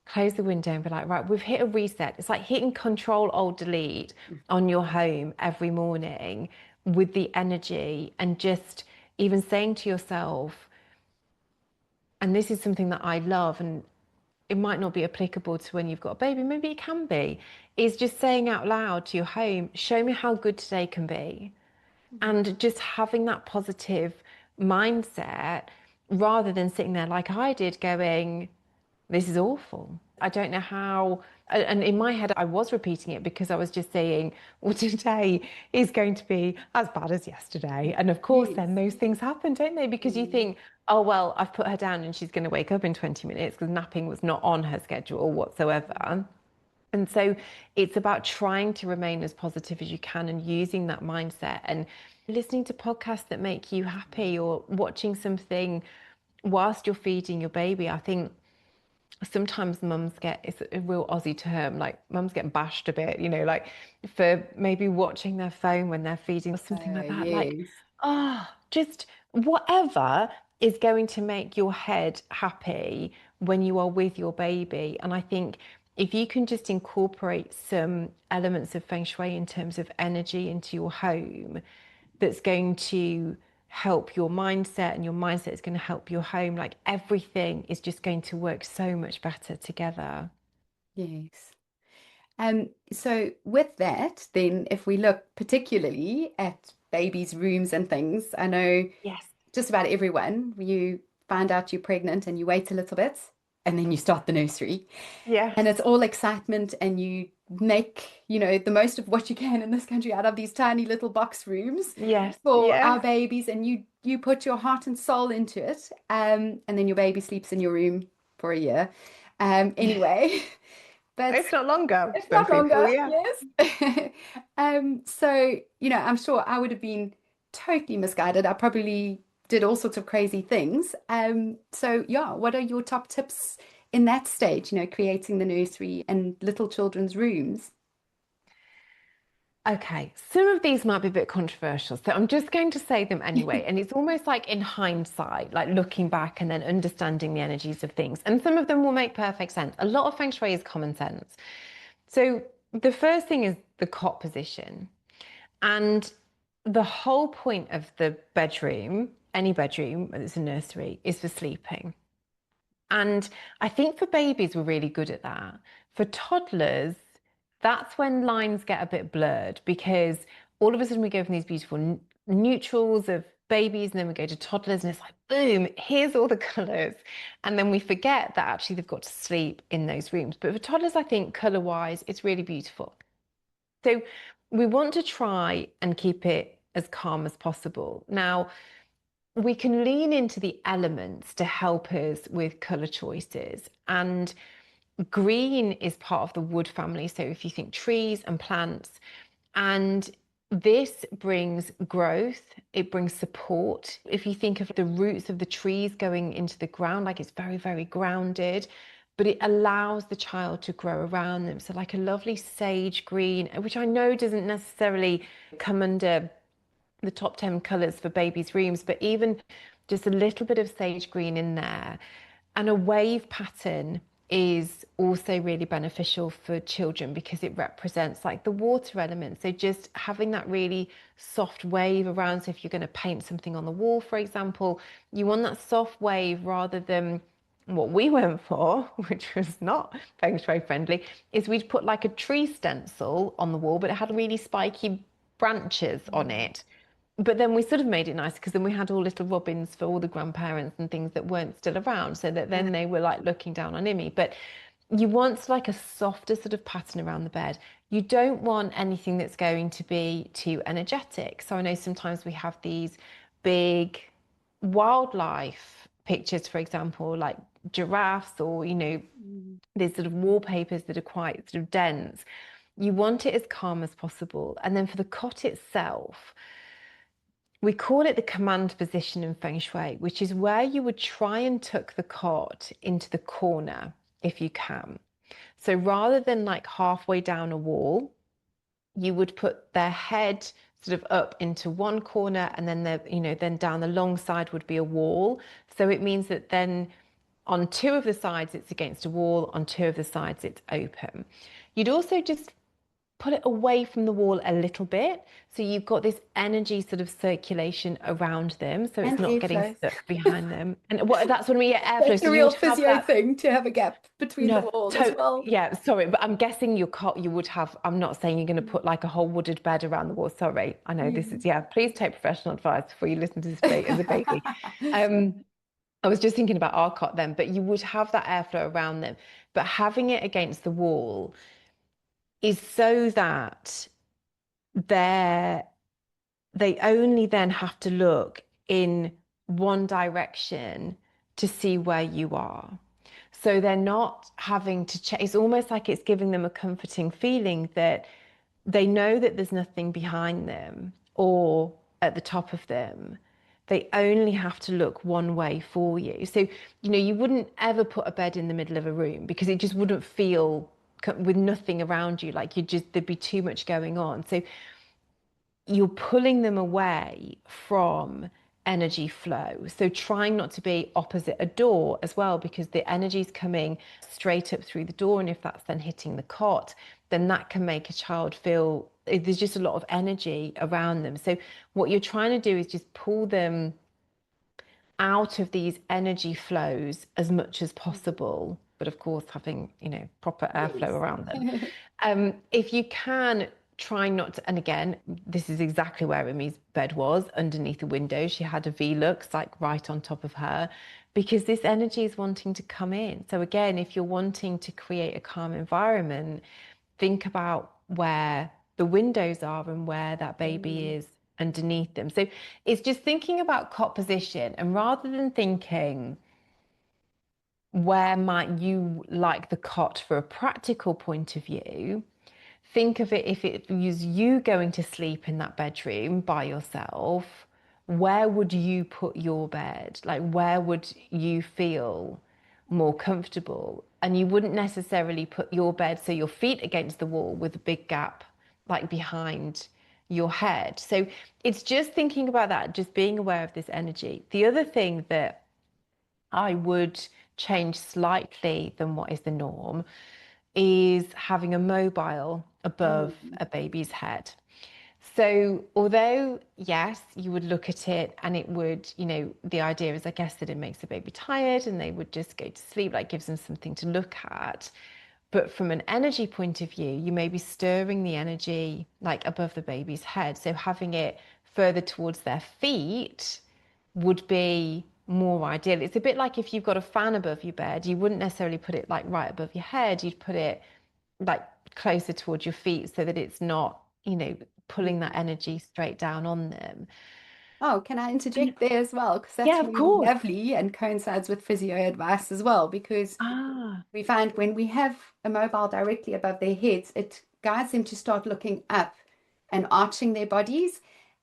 close the window and be like, right, we've hit a reset. It's like hitting Control Alt Delete on your home every morning with the energy and just even saying to yourself, and this is something that I love, and it might not be applicable to when you've got a baby, maybe it can be, is just saying out loud to your home, show me how good today can be. And just having that positive mindset rather than sitting there like I did going, this is awful. I don't know how. And in my head, I was repeating it because I was just saying, well, today is going to be as bad as yesterday. And of course, then Yes. those things happen, don't they? Because you Mm, think, oh, well, I've put her down and she's going to wake up in 20 minutes because napping was not on her schedule whatsoever. And so it's about trying to remain as positive as you can and using that mindset and listening to podcasts that make you happy or watching something whilst you're feeding your baby. I think sometimes mums get, it's a real Aussie term, like mums get bashed a bit, like for maybe watching their phone when they're feeding or something like that. Like, yes. just whatever is going to make your head happy when you are with your baby. And I think if you can just incorporate some elements of Feng Shui in terms of energy into your home, that's going to help your mindset, and your mindset is going to help your home. Like everything is just going to work so much better together. Yes. So with that, then if we look particularly at babies' rooms and things, I know Yes. just about everyone, you find out you're pregnant and you wait a little bit and then you start the nursery. And Yes. it's all excitement and you make, the most of what you can in this country out of these tiny little box rooms Yes. for our Yes. babies and you put your heart and soul into it. And then your baby sleeps in your room for a year. Anyway, but If not longer, if some not people, longer, yeah. yes. So, I'm sure I would have been totally misguided. I probably did all sorts of crazy things. So yeah, what are your top tips in that stage, creating the nursery and little children's rooms? Okay, some of these might be a bit controversial, so I'm just going to say them anyway. And it's almost like in hindsight, like looking back and then understanding the energies of things. And some of them will make perfect sense. A lot of Feng Shui is common sense. So the first thing is the cot position. And the whole point of the bedroom, any bedroom, whether it's a nursery, is for sleeping. And I think for babies, we're really good at that. For toddlers, that's when lines get a bit blurred because all of a sudden we go from these beautiful neutrals of babies and then we go to toddlers and it's like, boom, here's all the colors. And then we forget that actually they've got to sleep in those rooms. But for toddlers, I think color wise, it's really beautiful. So we want to try and keep it as calm as possible. Now, we can lean into the elements to help us with color choices. And green is part of the wood family. So if you think trees and plants, and this brings growth, it brings support. If you think of the roots of the trees going into the ground, like it's very, very grounded, but it allows the child to grow around them. So, like a lovely sage green, which I know doesn't necessarily come under the top 10 colours for babies' rooms, but even just a little bit of sage green in there. And a wave pattern is also really beneficial for children because it represents like the water element. So just having that really soft wave around. So if you're going to paint something on the wall, for example, you want that soft wave rather than what we went for, which was not Feng Shui friendly, is we'd put like a tree stencil on the wall, but it had really spiky branches on Mm. it. But then we sort of made it nice because then we had all little robins for all the grandparents and things that weren't still around, so that then they were like looking down on Imi. But you want like a softer sort of pattern around the bed. You don't want anything that's going to be too energetic. So I know sometimes we have these big wildlife pictures, for example, like giraffes or, Mm. these sort of wallpapers that are quite sort of dense. You want it as calm as possible. And then for the cot itself, we call it the command position in Feng Shui, which is where you would try and tuck the cot into the corner if you can. So rather than like halfway down a wall, you would put their head sort of up into one corner and then then down the long side would be a wall. So it means that then on two of the sides it's against a wall, on two of the sides it's open. You'd also just put it away from the wall a little bit. So you've got this energy sort of circulation around them. So it's And not getting airflow. stuck behind them. And that's when we get airflow. That's So a you real would have physio that. thing to have a gap between the No, walls as well. yeah, sorry, but I'm guessing you would have, I'm not saying you're going to Mm. put like a whole wooded bed around the wall. Sorry. I know this Yeah. is, yeah, please take professional advice before you listen to this as a baby. Um, I was just thinking about our cot then, but you would have that airflow around them. But having it against the wall is so that they're they only then have to look in one direction to see where you are. So they're not having to check. It's almost like it's giving them a comforting feeling that they know that there's nothing behind them or at the top of them. They only have to look one way for you. So, you wouldn't ever put a bed in the middle of a room because it just wouldn't feel with nothing around you. Like there'd be too much going on. So you're pulling them away from energy flow. So trying not to be opposite a door as well, because the energy's coming straight up through the door. And if that's then hitting the cot, then that can make a child feel there's just a lot of energy around them. So what you're trying to do is just pull them out of these energy flows as much as possible, but of course having proper airflow Yes. around them. If you can, try not to, and again, this is exactly where Emmy's bed was, underneath the window. She had a V-Lux like right on top of her, because this energy is wanting to come in. So again, if you're wanting to create a calm environment, think about where the windows are and where that baby Mm. is underneath them. So it's just thinking about cot position, and rather than thinking where might you like the cot for a practical point of view, think of it, if it was you going to sleep in that bedroom by yourself, where would you put your bed? Like, where would you feel more comfortable? And you wouldn't necessarily put your bed so your feet against the wall with a big gap like behind your head. So it's just thinking about that, just being aware of this energy. The other thing that I would change slightly than what is the norm is having a mobile above Mm. a baby's head. So, although, yes, you would look at it and it would, the idea is, I guess, that it makes the baby tired and they would just go to sleep, like gives them something to look at. But from an energy point of view, you may be stirring the energy like above the baby's head. So, having it further towards their feet would be more ideal. It's a bit like if you've got a fan above your bed, you wouldn't necessarily put it like right above your head, you'd put it like closer towards your feet so that it's not, pulling that Mm. energy straight down on them. Oh, can I And interject there as well? Because yeah, that's of really course. lovely and coincides with physio advice as well. Because Ah, we find when we have a mobile directly above their heads, it guides them to start looking up and arching their bodies.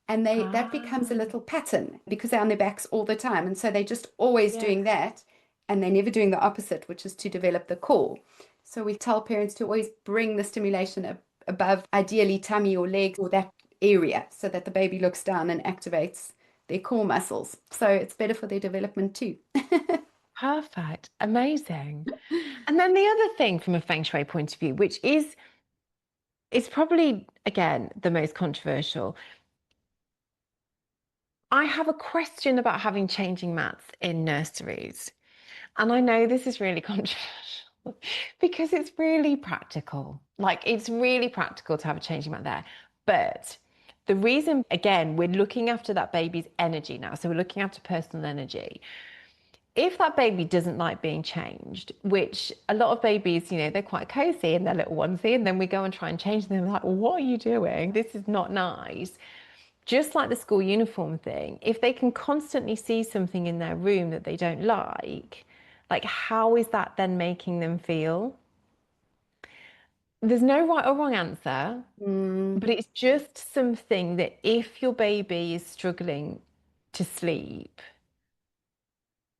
And that becomes a ah, little pattern because they're on their backs all the time. And so they're just always yeah. doing that. And they're never doing the opposite, which is to develop the core. So we tell parents to always bring the stimulation above, ideally tummy or legs or that area, so that the baby looks down and activates their core muscles. So it's better for their development too. Perfect. Amazing. And then the other thing from a Feng Shui point of view, which is probably, again, the most controversial. I have a question about having changing mats in nurseries. And I know this is really controversial because it's really practical. Like, it's really practical to have a changing mat there. But the reason, again, we're looking after that baby's energy now. So we're looking after personal energy. If that baby doesn't like being changed, which a lot of babies, they're quite cozy in their little onesie, and then we go and try and change them, like, well, what are you doing? This is not nice. Just like the school uniform thing, if they can constantly see something in their room that they don't like how is that then making them feel? There's no right or wrong answer, Mm, but it's just something that if your baby is struggling to sleep,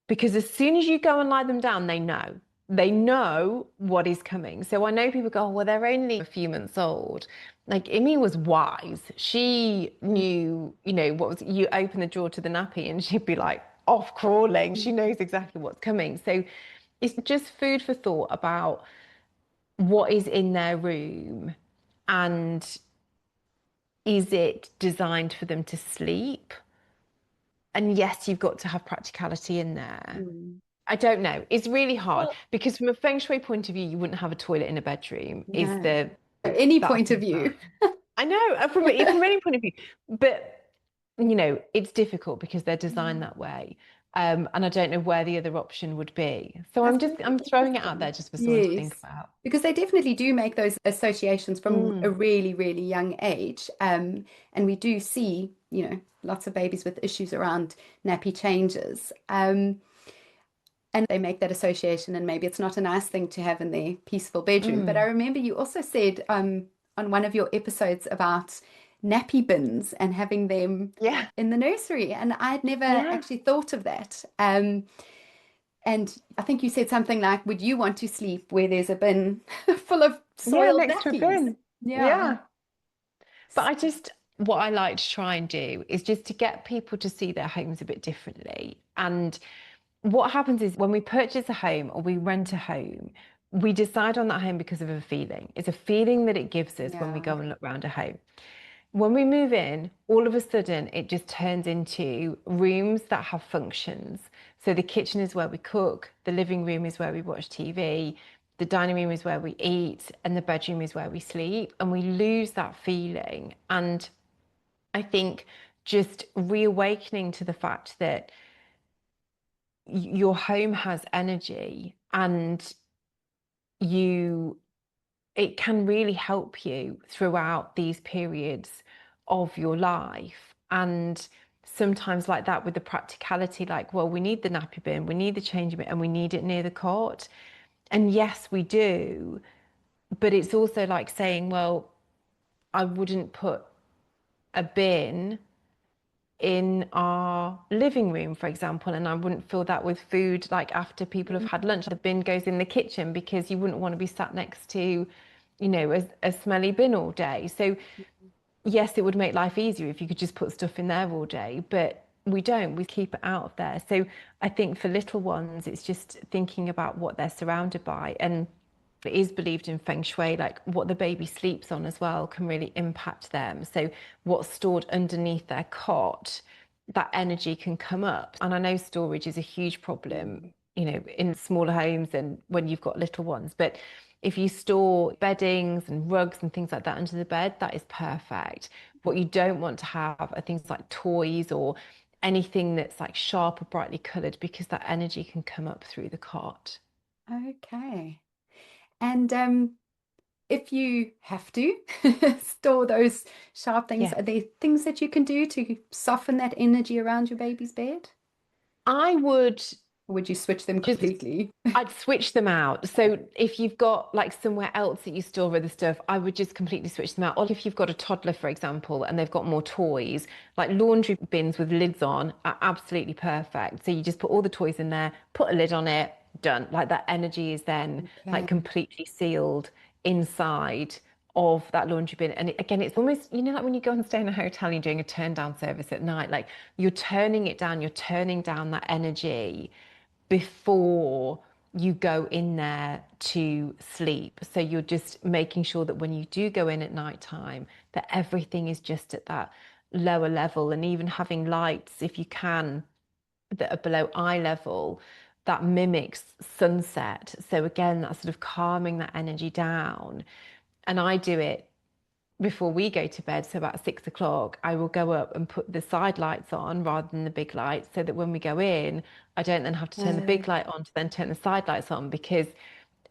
because as soon as you go and lie them down, they know. They know what is coming. So I know people go, oh, well, they're only a few months old. Like Imi was wise. She knew, what was, you open the drawer to the nappy and she'd be like off crawling. She knows exactly what's coming. So it's just food for thought about what is in their room, and is it designed for them to sleep? And yes, you've got to have practicality in there. mm. I don't know. It's really hard Well, because from a feng shui point of view, you wouldn't have a toilet in a bedroom. Is no. the Any that's point of view. I know from any point of view, but it's difficult because they're designed that way. And I don't know where the other option would be. So That's really I'm throwing it out there interesting. just for someone to think Yes. about. Because they definitely do make those associations from a Mm, really, really young age. And we do see, lots of babies with issues around nappy changes. And they make that association, and maybe it's not a nice thing to have in their peaceful bedroom. But I mm. remember you also said on one of your episodes about nappy bins and having them Yeah, in the nursery, and I'd never yeah, actually thought of that. And I think you said something like, would you want to sleep where there's a bin full of yeah, soiled next to a nappies? bin. Yeah. Yeah. But what I like to try and do is just to get people to see their homes a bit differently. And what happens is when we purchase a home or we rent a home, we decide on that home because of a feeling. It's a feeling that it gives us when we Yeah. go and look around a home. When we move in, all of a sudden it just turns into rooms that have functions. So the kitchen is where we cook, the living room is where we watch TV, the dining room is where we eat, and the bedroom is where we sleep. And we lose that feeling. And I think just reawakening to the fact that your home has energy and you it can really help you throughout these periods of your life. And sometimes, like that, with the practicality, like, well, we need the nappy bin, we need the changing bin, and we need it near the cot. And yes, we do. But it's also like saying, well, I wouldn't put a bin in our living room, for example, and I wouldn't fill that with food like after people have had lunch. The bin goes in the kitchen because you wouldn't want to be sat next to, a smelly bin all day. So yes, it would make life easier if you could just put stuff in there all day, but we don't. We keep it out of there. So I think for little ones, it's just thinking about what they're surrounded by. And it is believed in Feng Shui, like what the baby sleeps on as well can really impact them. So what's stored underneath their cot, that energy can come up. And I know storage is a huge problem, Mm. in smaller homes and when you've got little ones. But if you store beddings and rugs and things like that under the bed, that is perfect. What you don't want to have are things like toys or anything that's like sharp or brightly coloured because that energy can come up through the cot. Okay. And if you have to store those sharp things, Yeah. are there things that you can do to soften that energy around your baby's bed? I would Or would you switch them just completely? I'd switch them out. So if you've got like somewhere else that you store other stuff, I would just completely switch them out. Or if you've got a toddler, for example, and they've got more toys, like laundry bins with lids on are absolutely perfect. So you just put all the toys in there, put a lid on it, done. Like that energy is then like Okay. completely sealed inside of that laundry bin. And again, it's almost, like when you go and stay in a hotel, you're doing a turn down service at night, like you're turning it down, you're turning down that energy before you go in there to sleep. So you're just making sure that when you do go in at night time, that everything is just at that lower level, and even having lights, if you can, that are below eye level, that mimics sunset. So again, that's sort of calming that energy down. And I do it before we go to bed, so about 6 o'clock, I will go up and put the side lights on rather than the big lights, so that when we go in, I don't then have to turn the Uh, big light on to then turn the side lights on because,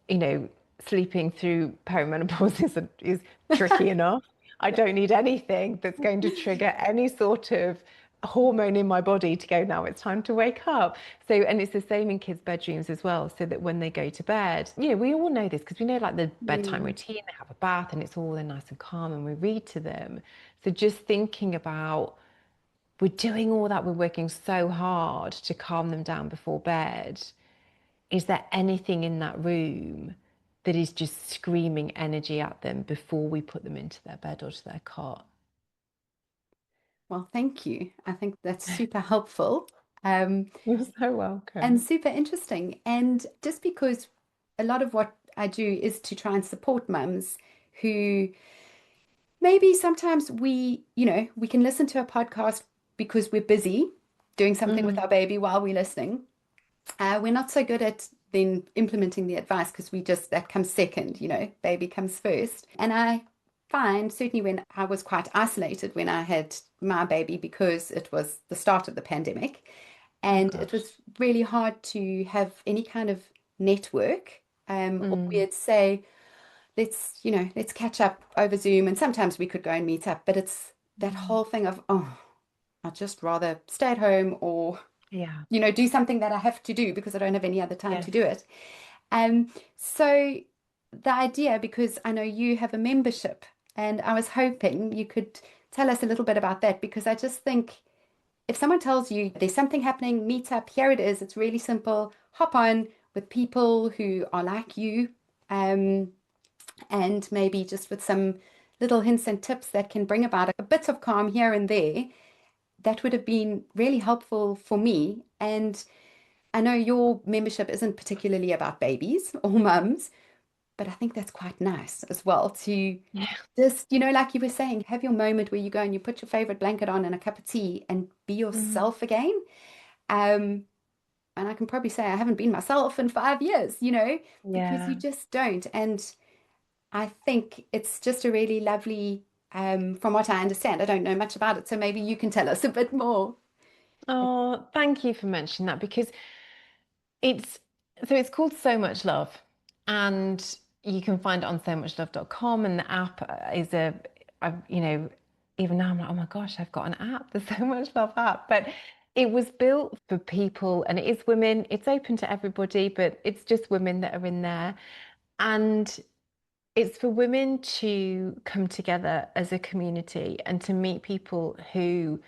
you know, sleeping through perimenopause is tricky enough. I don't need anything that's going to trigger any sort of hormone in my body to go, now it's time to wake up. So, and it's the same in kids' bedrooms as well, so that when they go to bed, we all know this because we know like the bedtime yeah. routine, they have a bath and it's all then nice and calm and we read to them. So just thinking about, we're doing all that, we're working so hard to calm them down before bed. Is there anything in that room that is just screaming energy at them before we put them into their bed or to their cot? Well, thank you. I think that's super helpful. Um, You're so and welcome. super interesting. And just because a lot of what I do is to try and support mums who maybe sometimes we can listen to a podcast because we're busy doing something with Mm, our baby while we're listening. We're not so good at then implementing the advice because that comes second, baby comes first. And I find certainly when I was quite isolated when I had my baby because it was the start of the pandemic. Oh And it gosh. was really hard to have any kind of network. Or Mm. we'd say, let's catch up over Zoom. And sometimes we could go and meet up, but it's that Mm. whole thing of, oh, I'd just rather stay at home or, Yeah. do something that I have to do because I don't have any other time to Yes. do it. So the idea, because I know you have a membership, and I was hoping you could tell us a little bit about that because I just think if someone tells you there's something happening, meet up, here it is, it's really simple, hop on with people who are like you, um, and maybe just with some little hints and tips that can bring about a bit of calm here and there, that would have been really helpful for me. And I know your membership isn't particularly about babies or mums, but I think that's quite nice as well to Yeah. just, like you were saying, have your moment where you go and you put your favorite blanket on and a cup of tea and be Mm. yourself again. Um, and I can probably say I haven't been myself in 5 years, because you Yeah. just don't. And I think it's just a really lovely, from what I understand, I don't know much about it, so maybe you can tell us a bit more. Oh, thank you for mentioning that because it's it's called So Much Love, and you can find it on somuchlove.com, and the app is even now I'm like, oh my gosh, I've got an app, the So Much Love app. But it was built for people and it is women. It's open to everybody, but it's just women that are in there. And it's for women to come together as a community and to meet people who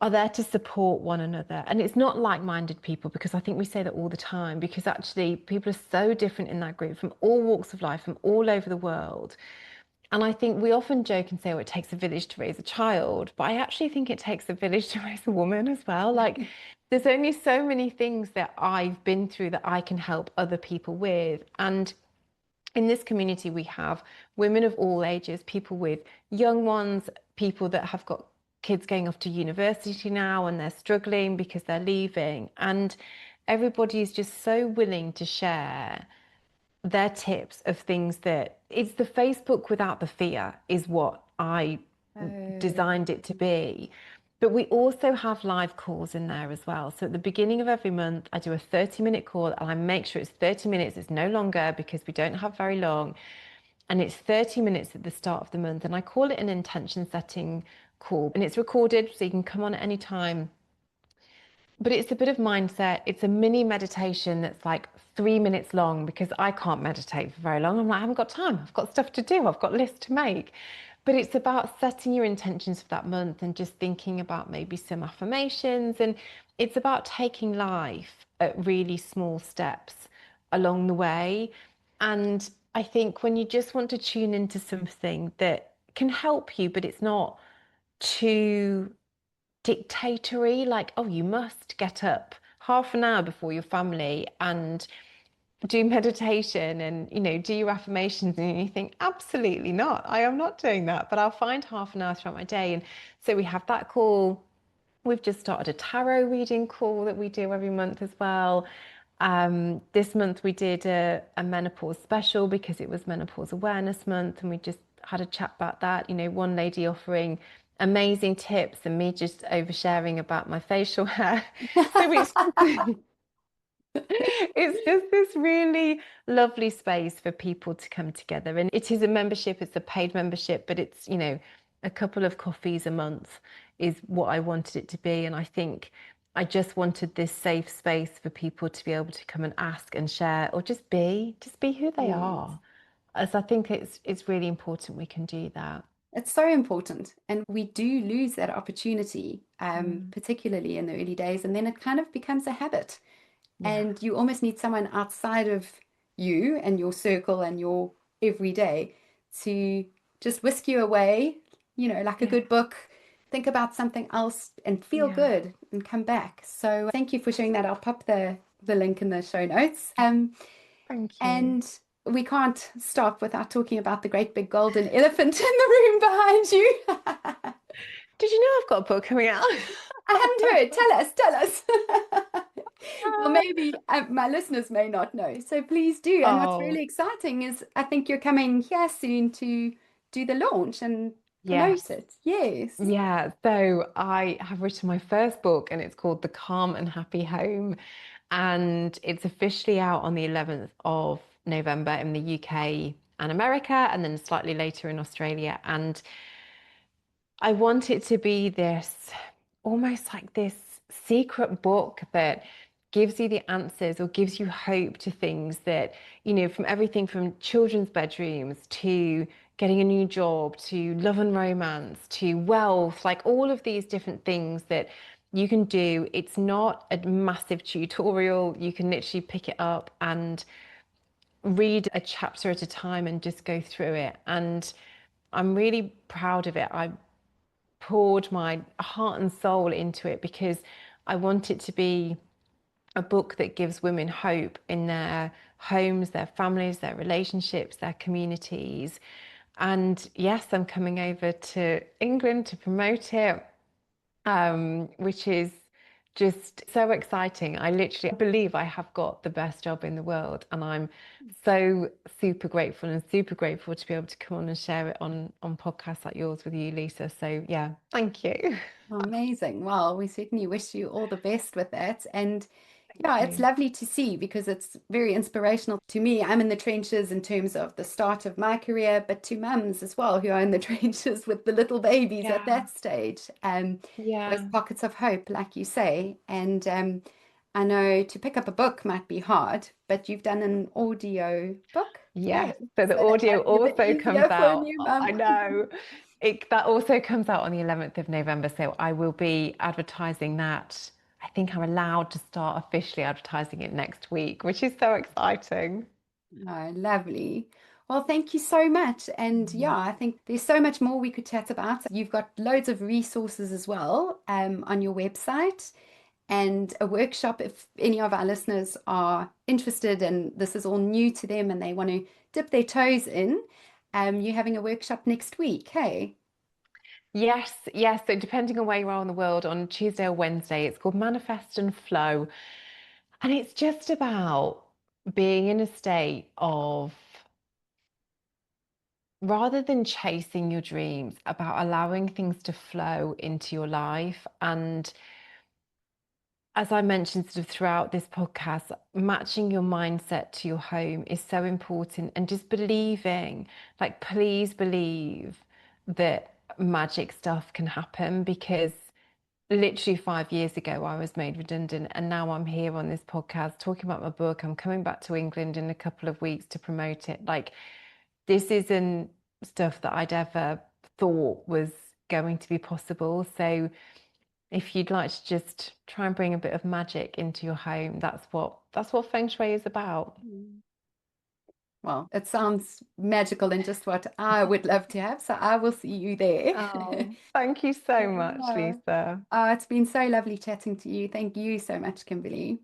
are there to support one another. And it's not like-minded people, because I think we say that all the time, because actually people are so different in that group from all walks of life, from all over the world. And I think we often joke and say, oh, it takes a village to raise a child, but I actually think it takes a village to raise a woman as well. Like, there's only so many things that I've been through that I can help other people with. And in this community, we have women of all ages, people with young ones, people that have got kids going off to university now and they're struggling because they're leaving. And everybody is just so willing to share their tips of things that it's the Facebook without the fear, is what I Oh, designed it to be. But we also have live calls in there as well. So at the beginning of every month, I do a 30-minute call and I make sure it's 30 minutes. It's no longer because we don't have very long. And it's 30 minutes at the start of the month. And I call it an intention setting call. And it's recorded so you can come on at any time, but it's a bit of mindset. It's a mini meditation that's like 3 minutes long because I can't meditate for very long. I'm like, I haven't got time. I've got stuff to do. I've got lists to make. But it's about setting your intentions for that month and just thinking about maybe some affirmations. And it's about taking life at really small steps along the way. And I think when you just want to tune into something that can help you, but it's not too dictatory, like, oh, you must get up half an hour before your family and do meditation and, do your affirmations. And you think, absolutely not. I am not doing that, but I'll find half an hour throughout my day. And so we have that call. We've just started a tarot reading call that we do every month as well. This month we did a menopause special because it was Menopause Awareness Month, and we just had a chat about that. One lady offering amazing tips and me just oversharing about my facial hair. So it's just this really lovely space for people to come together. And it is a membership, it's a paid membership, but it's, a couple of coffees a month is what I wanted it to be. And I think I just wanted this safe space for people to be able to come and ask and share or just be who they yes. are. As I think it's really important we can do that. It's so important. And we do lose that opportunity, Mm. particularly in the early days. And then it kind of becomes a habit. Yeah. And you almost need someone outside of you and your circle and your everyday to just whisk you away, like a Yeah. good book. Think about something else and feel Yeah. good and come back. So thank you for sharing that. I'll pop the link in the show notes. Thank you. And we can't stop without talking about the great big golden elephant in the room behind you. Did you know I've got a book coming out? I haven't heard. Tell us. Well, maybe my listeners may not know. So please do. And what's Oh, really exciting is I think you're coming here soon to do the launch. And Yes. promote it. Yes. Yeah. So I have written my first book and it's called The Calm and Happy Home. And it's officially out on the 11th of November in the UK and America, and then slightly later in Australia. And I want it to be this almost like this secret book that gives you the answers or gives you hope to things that, from everything from children's bedrooms to getting a new job to love and romance to wealth, like all of these different things that you can do. It's not a massive tutorial. You can literally pick it up and read a chapter at a time and just go through it. And I'm really proud of it. I poured my heart and soul into it because I want it to be a book that gives women hope in their homes, their families, their relationships, their communities. And yes, I'm coming over to England to promote it, which is just so exciting. I literally believe I have got the best job in the world, and I'm so super grateful to be able to come on and share it on podcasts like yours with you, Lisa. So yeah, thank you. Amazing. Well, we certainly wish you all the best with that. And Thank yeah, it's you. lovely to see because it's very inspirational to me. I'm in the trenches in terms of the start of my career, but to mums as well who are in the trenches with the little babies at Yeah, that stage. Those yeah. pockets of hope, like you say. And I know to pick up a book might be hard, but you've done an audio book. Hey, Yes, so the so that audio might be a bit also comes easier for a out. new I mum. know. That also comes out on the 11th of November. So I will be advertising that. I think I'm allowed to start officially advertising it next week, which is so exciting. Oh, lovely. Well, thank you so much. And yeah, Mhm. I think there's so much more we could chat about. You've got loads of resources as well on your website and a workshop if any of our listeners are interested and this is all new to them and they want to dip their toes in. You're having a workshop next week, hey? Yes, yes. So depending on where you are in the world, on Tuesday or Wednesday, it's called Manifest and Flow. And it's just about being in a state of rather than chasing your dreams, about allowing things to flow into your life. And as I mentioned sort of throughout this podcast, matching your mindset to your home is so important. And just believing, like, please believe that magic stuff can happen because literally 5 years ago, I was made redundant. And now I'm here on this podcast talking about my book. I'm coming back to England in a couple of weeks to promote it. Like, this isn't stuff that I'd ever thought was going to be possible. So if you'd like to just try and bring a bit of magic into your home, that's what Feng Shui is about. Mm. Well, it sounds magical and just what I would love to have. So I will see you there. Oh, thank you so much, Yeah. Lisa. It's been so lovely chatting to you. Thank you so much, Kimberly.